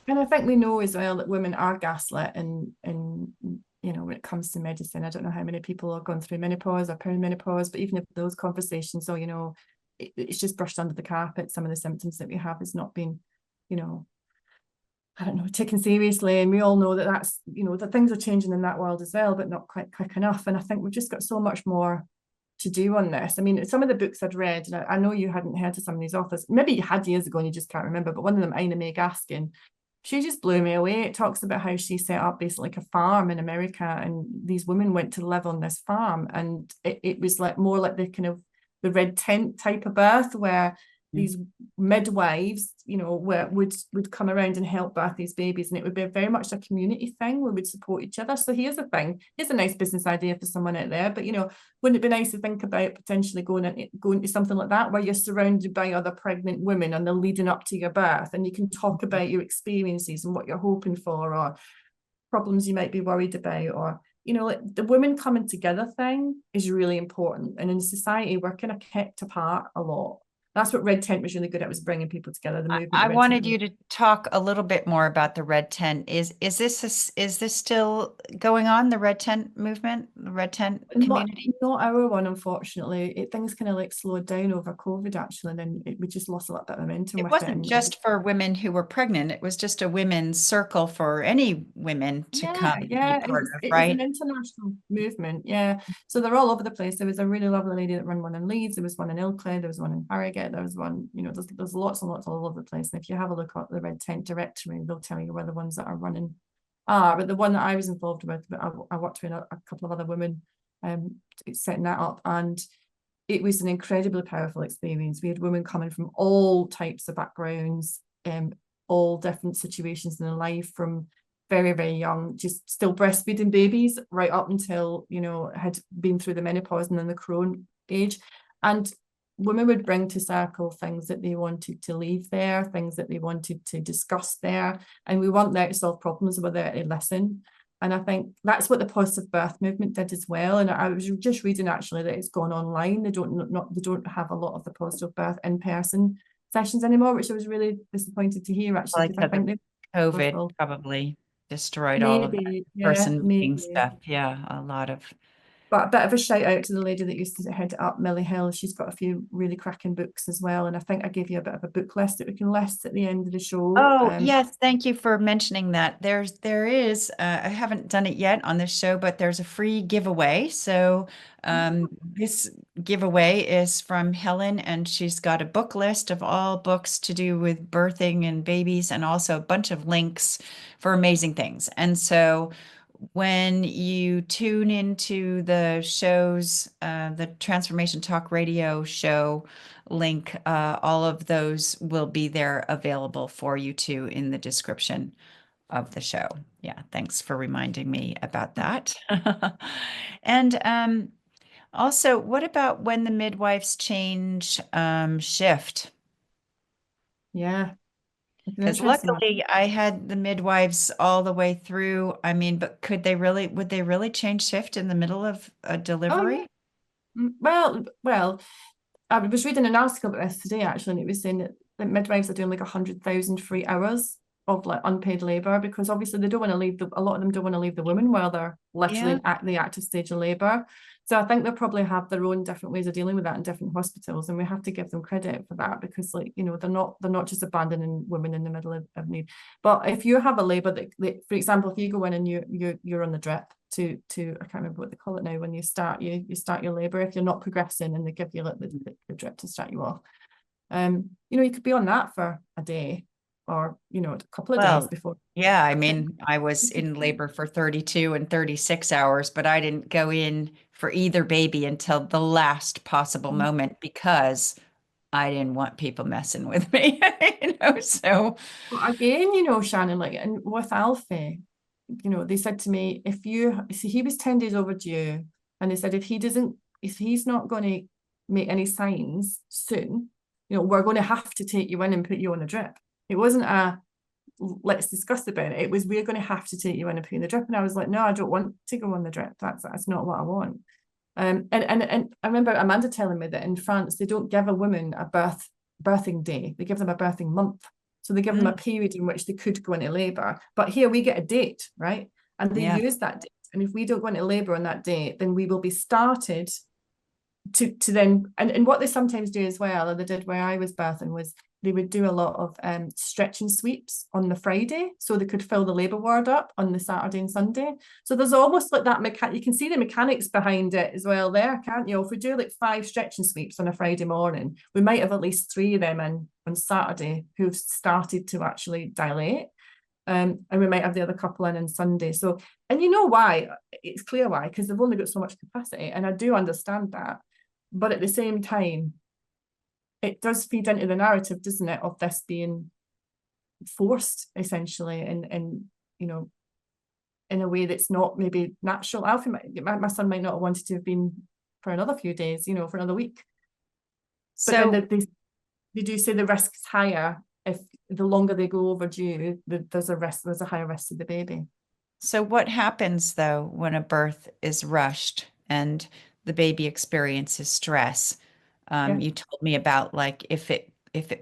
[SPEAKER 2] and I think we know as well that women are gaslit, and you know, when it comes to medicine, I don't know how many people are going through menopause or perimenopause, but even if those conversations, so you know, it's just brushed under the carpet. Some of the symptoms that we have has not been, you know, I don't know, taken seriously. And we all know that that's, you know, that things are changing in that world as well, but not quite quick enough. And I think we've just got so much more to do on this. I mean, some of the books I'd read, and I know you hadn't heard of some of these authors, maybe you had years ago and you just can't remember, but one of them, Ina May Gaskin, she just blew me away. It talks about how she set up basically like a farm in America, and these women went to live on this farm, and it was like more like the kind of the red tent type of birth, where these midwives, you know, would come around and help birth these babies, and it would be very much a community thing. We would support each other. So here's a thing. Here's a nice business idea for someone out there. But you know, wouldn't it be nice to think about potentially going to something like that, where you're surrounded by other pregnant women and they're leading up to your birth, and you can talk about your experiences and what you're hoping for, or problems you might be worried about, or you know, like the women coming together thing is really important. And in society, we're kind of kept apart a lot. That's what Red Tent was really good at, was bringing people together. The movement,
[SPEAKER 1] I
[SPEAKER 2] the Red Tent
[SPEAKER 1] wanted you
[SPEAKER 2] movement.
[SPEAKER 1] to talk a little bit more about the red tent. Is this still going on, the red tent movement, the red tent
[SPEAKER 2] Not
[SPEAKER 1] community?
[SPEAKER 2] not our one, unfortunately. Things kind of like slowed down over COVID actually, and then we just lost a little bit of momentum
[SPEAKER 1] It
[SPEAKER 2] with it.
[SPEAKER 1] wasn't
[SPEAKER 2] And
[SPEAKER 1] just for women who were pregnant. It was just a women's circle for any women to
[SPEAKER 2] yeah,
[SPEAKER 1] come and be
[SPEAKER 2] yeah,
[SPEAKER 1] part of,
[SPEAKER 2] it was an
[SPEAKER 1] right?
[SPEAKER 2] international movement. Yeah, so they're all over the place. There was a really lovely lady that ran one in Leeds. There was one in Ilkley. There was one in Harrogate. There was one, you know, there's lots and lots all over the place. And if you have a look at the Red Tent directory, they'll tell you where the ones that are running are. But the one that I was involved with, I worked with a couple of other women, setting that up, and it was an incredibly powerful experience. We had women coming from all types of backgrounds, all different situations in their life, from very, very young, just still breastfeeding babies, right up until, you know, had been through the menopause and then the crone age. And women would bring to circle things that they wanted to leave there, things that they wanted to discuss there. And we weren't there to solve problems, we were there to listen. And I think that's what the positive birth movement did as well. And I was just reading actually that it's gone online. They don't have a lot of the positive birth in person sessions anymore, which I was really disappointed to hear actually,
[SPEAKER 1] Like
[SPEAKER 2] because I
[SPEAKER 1] the
[SPEAKER 2] think they
[SPEAKER 1] COVID
[SPEAKER 2] powerful.
[SPEAKER 1] probably destroyed all of that
[SPEAKER 2] Maybe, yeah,
[SPEAKER 1] person meeting
[SPEAKER 2] maybe.
[SPEAKER 1] stuff. Yeah, a lot of.
[SPEAKER 2] But a bit of a shout out to the lady that used to head it up, Millie Hill. She's got a few really cracking books as well. And I think I gave you a bit of a book list that we can list at the end of the show.
[SPEAKER 1] Oh, yes, thank you for mentioning that. There is, I haven't done it yet on this show, but there's a free giveaway. So this giveaway is from Helen, and she's got a book list of all books to do with birthing and babies, and also a bunch of links for amazing things. And so when you tune into the shows, the Transformation Talk Radio show link, all of those will be there available for you too in the description of the show. Yeah, thanks for reminding me about that. And also, what about when the midwives change shift?
[SPEAKER 2] Yeah, it's an
[SPEAKER 1] Because
[SPEAKER 2] interesting one.
[SPEAKER 1] luckily I had the midwives all the way through. I mean, but would they really change shift in the middle of a
[SPEAKER 2] Oh, yeah.
[SPEAKER 1] delivery?
[SPEAKER 2] Well, I was reading an article about this today actually, and it was saying that midwives are doing like 100,000 free hours of like unpaid labor because obviously they don't want to leave a lot of them don't want to leave the woman while they're literally
[SPEAKER 1] Yeah.
[SPEAKER 2] in the active stage of labor. So I think they'll probably have their own different ways of dealing with that in different hospitals, and we have to give them credit for that because, like, you know, they're not just abandoning women in the middle of need. But if you have a labor for example, if you go in and you're on the drip to I can't remember what they call it now, when you start your labor, if you're not progressing and they give you like the drip to start you off, you know, you could be on that for a day or, you know, a couple of days
[SPEAKER 1] Well,
[SPEAKER 2] before.
[SPEAKER 1] yeah, I mean, I was in labor for 32 and 36 hours, but I didn't go in for either baby until the last possible moment because I didn't want people messing with me, so
[SPEAKER 2] But again, you know, Shannon, like, and with Alfie, you know, they said to me, if you see, he was 10 days overdue, and they said if he's not going to make any signs soon, you know, we're going to have to take you in and put you on a drip. It wasn't a let's discuss about it. It was, we're going to have to take you in and put you in the drip. And I was like, no, I don't want to go on the drip. That's not what I want. And I remember Amanda telling me that in France they don't give a woman a birthing day; they give them a birthing month. So they give them a
[SPEAKER 1] mm,
[SPEAKER 2] period in which they could go into labour. But here we get a date, right? And they
[SPEAKER 1] yeah.
[SPEAKER 2] use that date. And if we don't go into labour on that date, then we will be started to then, and what they sometimes do as well, or they did where I was birthing, was they would do a lot of stretching sweeps on the Friday so they could fill the labour ward up on the Saturday and Sunday. So there's almost like that you can see the mechanics behind it as well there, can't you? If we do like 5 stretching sweeps on a Friday morning, we might have at least 3 of them in on Saturday who've started to actually dilate. And we might have the other couple in on Sunday. So, and you know why? It's clear why, because they've only got so much capacity. And I do understand that. But at the same time, it does feed into the narrative, doesn't it, of this being forced essentially, and you know, in a way that's not maybe natural. Alfie, my son might not have wanted to have been for another few days, you know, for another week. But then
[SPEAKER 1] So
[SPEAKER 2] they do say the risk is higher if the longer they go overdue, there's a higher risk to the baby.
[SPEAKER 1] So what happens though when a birth is rushed and the baby experiences stress?
[SPEAKER 2] Yeah.
[SPEAKER 1] You told me about like if it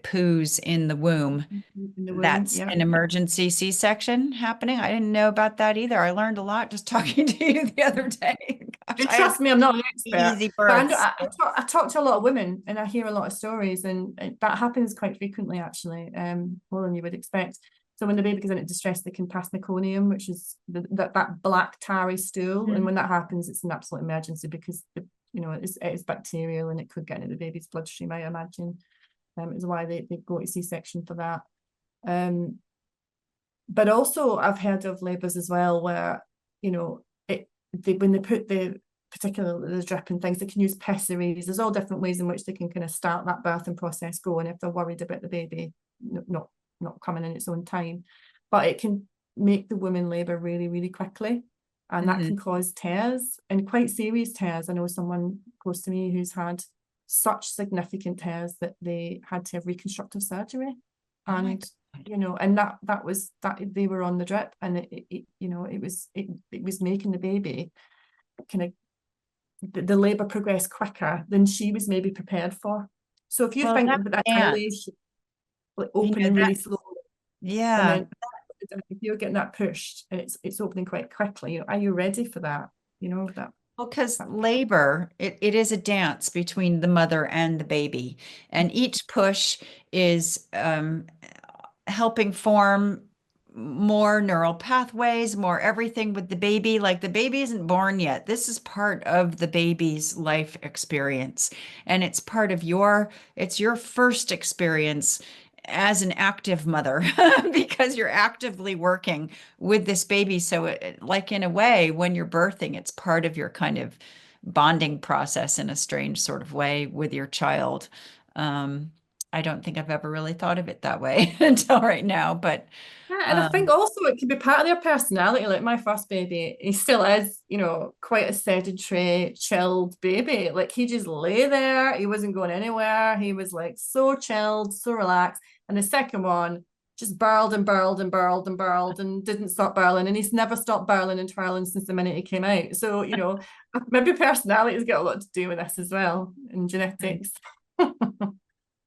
[SPEAKER 1] poos in the womb,
[SPEAKER 2] In the womb,
[SPEAKER 1] that's
[SPEAKER 2] yeah.
[SPEAKER 1] an emergency C-section happening. I didn't know about that either. I learned a lot just talking to you the other day. Gosh,
[SPEAKER 2] And
[SPEAKER 1] I have
[SPEAKER 2] trust me, I'm not an expert,
[SPEAKER 1] easy
[SPEAKER 2] but
[SPEAKER 1] births.
[SPEAKER 2] I talk to a lot of women and I hear a lot of stories, and that happens quite frequently, actually, more than you would expect. So when the baby goes into distress, they can pass meconium, which is that black tarry stool, and
[SPEAKER 1] Mhm.
[SPEAKER 2] when that happens, it's an absolute emergency because you know it's bacterial and it could get into the baby's bloodstream, I imagine. Is why they go to C-section for that. But also I've heard of labours as well where, you know, when they put particularly the drip and things, they can use pessaries. There's all different ways in which they can kind of start that birthing process going if they're worried about the baby not coming in its own time. But it can make the woman labour really, really quickly. And that
[SPEAKER 1] Mhm.
[SPEAKER 2] can cause tears, and quite serious tears. I know someone close to me who's had such significant tears that they had to have reconstructive surgery.
[SPEAKER 1] Oh my
[SPEAKER 2] And
[SPEAKER 1] God.
[SPEAKER 2] you know, and that was that they were on the drip, and you know, it was making the baby kind of the labor progress quicker than she was maybe prepared for. So if you
[SPEAKER 1] Well,
[SPEAKER 2] think
[SPEAKER 1] that
[SPEAKER 2] that
[SPEAKER 1] dance,
[SPEAKER 2] dilation like opening
[SPEAKER 1] that,
[SPEAKER 2] really slowly, and
[SPEAKER 1] yeah.
[SPEAKER 2] then if you're getting that pushed and it's opening quite quickly, you know, are you ready for that? You know that.
[SPEAKER 1] Well, because labor, it is a dance between the mother and the baby, and each push is helping form more neural pathways, more everything with the baby. Like the baby isn't born yet. This is part of the baby's life experience. And it's part of it's your first experience as an active mother because you're actively working with this baby. So like in a way, when you're birthing, it's part of your kind of bonding process in a strange sort of way with your child. Um, I don't think I've ever really thought of it that way until right now, but
[SPEAKER 2] Yeah, and I think
[SPEAKER 1] um,
[SPEAKER 2] also it could be part of their personality. Like my first baby, he still is, quite a sedentary, chilled baby. Like he just lay there. He wasn't going anywhere. He was like so chilled, so relaxed. And the second one just burled and burled and burled and burled and didn't stop burling. And he's never stopped burling and twirling since the minute he came out. So, maybe personality has got a lot to do with this as well, and genetics.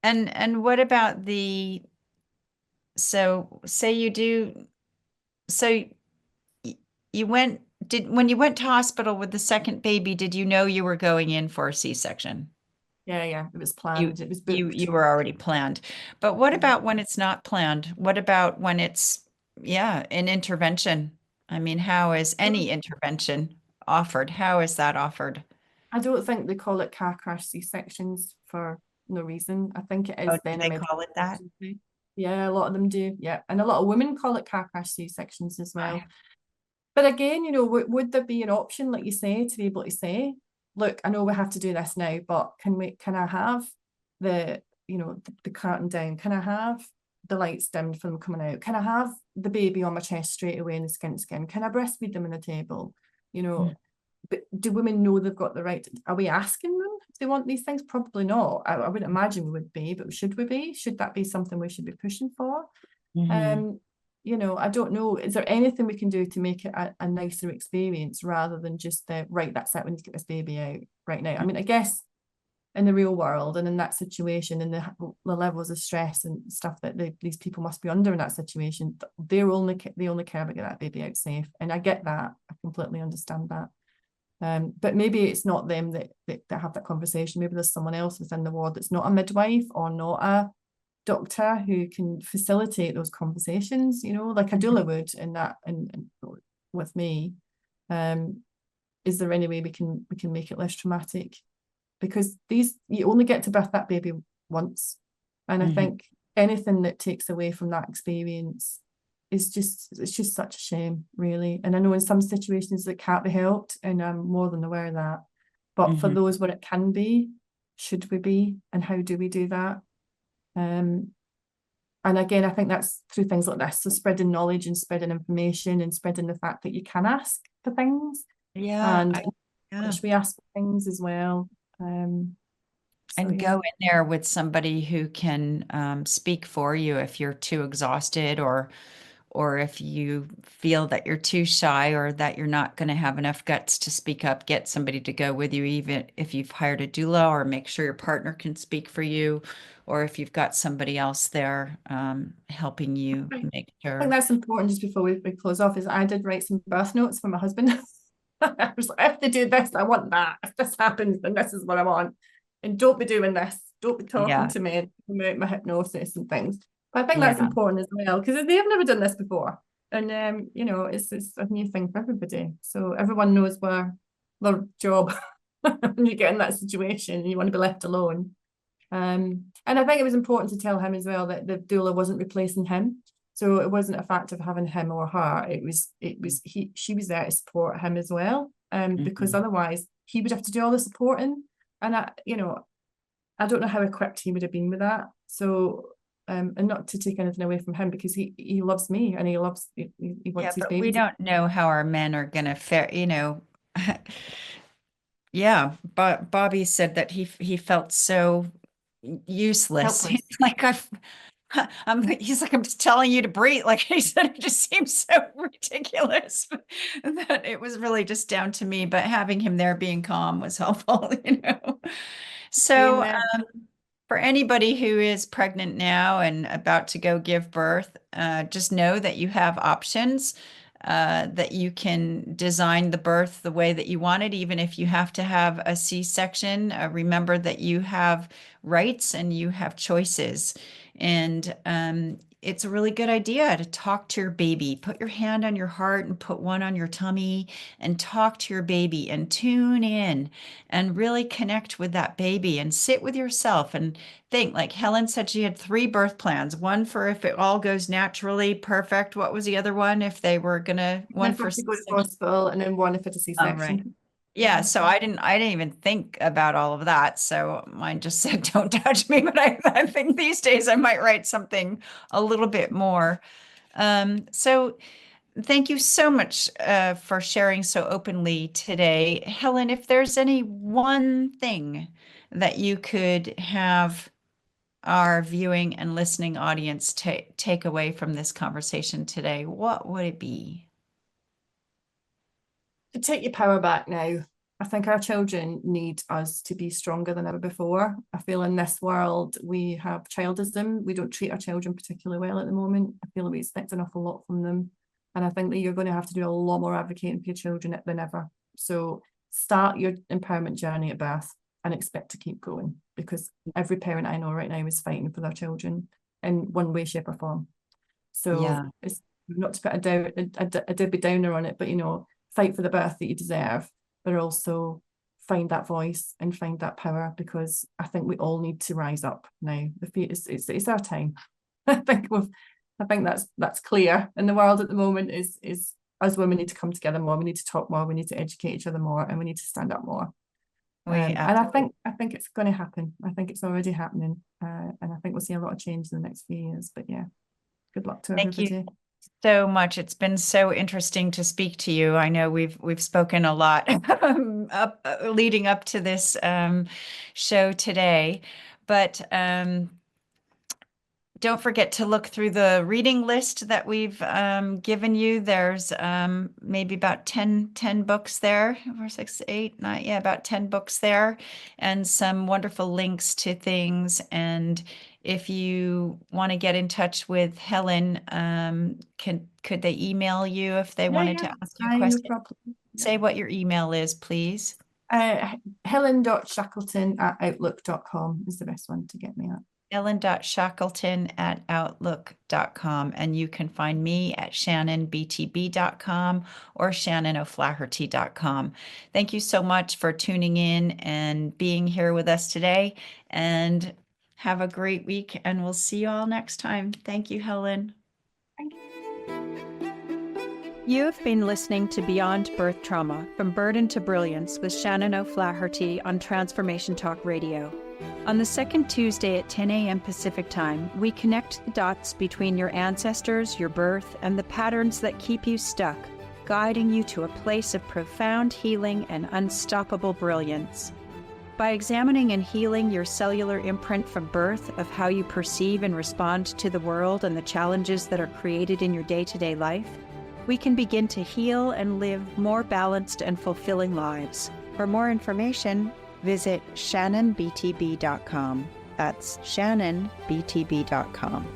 [SPEAKER 1] and what about so say you do, so y- you went, when you went to hospital with the second baby, did you know you were going in for a C-section?
[SPEAKER 2] Yeah, yeah, it was
[SPEAKER 1] You
[SPEAKER 2] planned. It was
[SPEAKER 1] you
[SPEAKER 2] booked.
[SPEAKER 1] were already planned. But what
[SPEAKER 2] Yeah.
[SPEAKER 1] about when it's not planned? What about when it's, yeah, an intervention? I mean, how is any intervention offered? How is that offered?
[SPEAKER 2] I don't think they call it car crash C-sections for no reason. I think it
[SPEAKER 1] Oh,
[SPEAKER 2] is
[SPEAKER 1] do
[SPEAKER 2] then a
[SPEAKER 1] they
[SPEAKER 2] medical
[SPEAKER 1] call it that?
[SPEAKER 2] emergency. Yeah, a lot of them do. Yeah. And a lot of women call it car crash C-sections as well.
[SPEAKER 1] I-
[SPEAKER 2] But again, would there be an option, like you say, to be able to say, look, I know we have to do this now, but can I have the curtain down? Can I have the lights dimmed for them coming out? Can I have the baby on my chest straight away in the skin to skin? Can I breastfeed them on the table? You
[SPEAKER 1] Mm,
[SPEAKER 2] know, but do women know they've got the right? Are we asking them if they want these things? Probably not. I wouldn't imagine we would be, but should we be? Should that be something we should be pushing for?
[SPEAKER 1] mhm,
[SPEAKER 2] Um, I don't know. Is there anything we can do to make it a nicer experience rather than just the right, that's it, we need to get this baby out right now? I mean, I guess in the real world and in that situation and the levels of stress and stuff that these people must be under in that situation, they only care about getting that baby out safe. And I get that. I completely understand that. But maybe it's not them that have that conversation. Maybe there's someone else within the ward that's not a midwife or not a doctor who can facilitate those conversations, like a
[SPEAKER 1] mhm.
[SPEAKER 2] doula would in that and with me. Um, is there any way we can make it less traumatic? Because you only get to birth that baby once. And I
[SPEAKER 1] Mhm.
[SPEAKER 2] think anything that takes away from that experience it's just such a shame, really. And I know in some situations it can't be helped, and I'm more than aware of that. But for
[SPEAKER 1] Mhm.
[SPEAKER 2] those where it can be, should we be? And how do we do that? Um, and again, I think that's through things like this. So spreading knowledge and spreading information and spreading the fact that you can ask for things
[SPEAKER 1] Yeah,
[SPEAKER 2] and
[SPEAKER 1] yeah.
[SPEAKER 2] which we ask for things as well. So
[SPEAKER 1] And
[SPEAKER 2] yeah.
[SPEAKER 1] go in there with somebody who can speak for you if you're too exhausted, or if you feel that you're too shy or that you're not going to have enough guts to speak up, get somebody to go with you, even if you've hired a doula, or make sure your partner can speak for you, or if you've got somebody else there helping you
[SPEAKER 2] I
[SPEAKER 1] make
[SPEAKER 2] think
[SPEAKER 1] sure.
[SPEAKER 2] that's important just before we close off is I did write some birth notes for my husband. I was like, if they do this, I want that. If this happens, then this is what I want. And don't be doing this. Don't be talking
[SPEAKER 1] Yeah,
[SPEAKER 2] to me about my hypnosis and things. But I think that's
[SPEAKER 1] yeah,
[SPEAKER 2] important as well because they've never done this before. And it's a new thing for everybody. So everyone knows where their job when you get in that situation and you want to be left alone. And I think it was important to tell him as well that the doula wasn't replacing him. So it wasn't a fact of having him or her. It was she was there to support him as well. Because
[SPEAKER 1] mhm.
[SPEAKER 2] otherwise he would have to do all the supporting. And I don't know how equipped he would have been with that. So and not to take anything away from him because he loves me and he
[SPEAKER 1] Yeah,
[SPEAKER 2] wants his
[SPEAKER 1] but we
[SPEAKER 2] babies.
[SPEAKER 1] don't know how our men are gonna fare. Yeah, but Bobby said that he felt so useless. He's
[SPEAKER 2] Helpless.
[SPEAKER 1] like he's like, I'm just telling you to breathe. Like he said, it just seems so ridiculous that it was really just down to me. But having him there being calm was helpful.
[SPEAKER 2] Being
[SPEAKER 1] So
[SPEAKER 2] there.
[SPEAKER 1] for anybody who is pregnant now and about to go give birth, just know that you have options. that you can design the birth the way that you want it, even if you have to have a C-section. Remember that you have rights and you have choices. And it's a really good idea to talk to your baby. Put your hand on your heart and put one on your tummy and talk to your baby and tune in and really connect with that baby and sit with yourself and think. Like Helen said, she had 3 birth plans. One for if it all goes naturally, perfect. What was the other one? If they were gonna,
[SPEAKER 2] I
[SPEAKER 1] one for
[SPEAKER 2] have to go to
[SPEAKER 1] C-section.
[SPEAKER 2] hospital and then one if it's a
[SPEAKER 1] All right.
[SPEAKER 2] C-section.
[SPEAKER 1] Yeah, so I didn't even think about all of that. So mine just said, "Don't touch me." But I think these days I might write something a little bit more. So thank you so much for sharing so openly today, Helen. If there's any one thing that you could have our viewing and listening audience take away from this conversation today, what would it be?
[SPEAKER 2] To take your power back now. I think our children need us to be stronger than ever before. I feel in this world we have childism. We don't treat our children particularly well at the moment. I feel that we expect an awful lot from them. And I think that you're going to have to do a lot more advocating for your children than ever. So start your empowerment journey at birth and expect to keep going, because every parent I know right now is fighting for their children in one way, shape, or form. So
[SPEAKER 1] Yeah.
[SPEAKER 2] it's not to put a Debbie Downer on it, but fight for the birth that you deserve, but also find that voice and find that power, because I think we all need to rise up now. It's our time. I think that's clear in the world at the moment. Is us women need to come together more. We need to talk more. We need to educate each other more, and we need to stand up more. And I think it's going to happen. I think it's already happening, and I think we'll see a lot of change in the next few years. But yeah, good luck to
[SPEAKER 1] Thank you
[SPEAKER 2] everybody.
[SPEAKER 1] so much. It's been so interesting to speak to you. I know we've spoken a lot leading up to this show today, but don't forget to look through the reading list that we've given you. There's maybe about 10 books there, or 6, 8, 9, yeah, about 10 books there, and some wonderful links to things. And if you want to get in touch with Helen, could they email you if they wanted
[SPEAKER 2] Yeah,
[SPEAKER 1] to ask you a
[SPEAKER 2] no
[SPEAKER 1] question?
[SPEAKER 2] problem. Yeah.
[SPEAKER 1] Say what your email is, please.
[SPEAKER 2] Helen.shackleton@outlook.com is the best one to get me at.
[SPEAKER 1] ellen.shackleton@outlook.com. And you can find me at shannonbtb.com or shannonoflaherty.com. Thank you so much for tuning in and being here with us today. And have a great week, and we'll see you all next time. Thank you, Helen.
[SPEAKER 2] Thank you.
[SPEAKER 1] You have been listening to Beyond Birth Trauma, From Burden to Brilliance with Shannon O'Flaherty on Transformation Talk Radio. On the second Tuesday at 10 a.m. Pacific Time, we connect the dots between your ancestors, your birth, and the patterns that keep you stuck, guiding you to a place of profound healing and unstoppable brilliance. By examining and healing your cellular imprint from birth of how you perceive and respond to the world and the challenges that are created in your day-to-day life, we can begin to heal and live more balanced and fulfilling lives. For more information, visit shannonbtb.com. That's shannonbtb.com.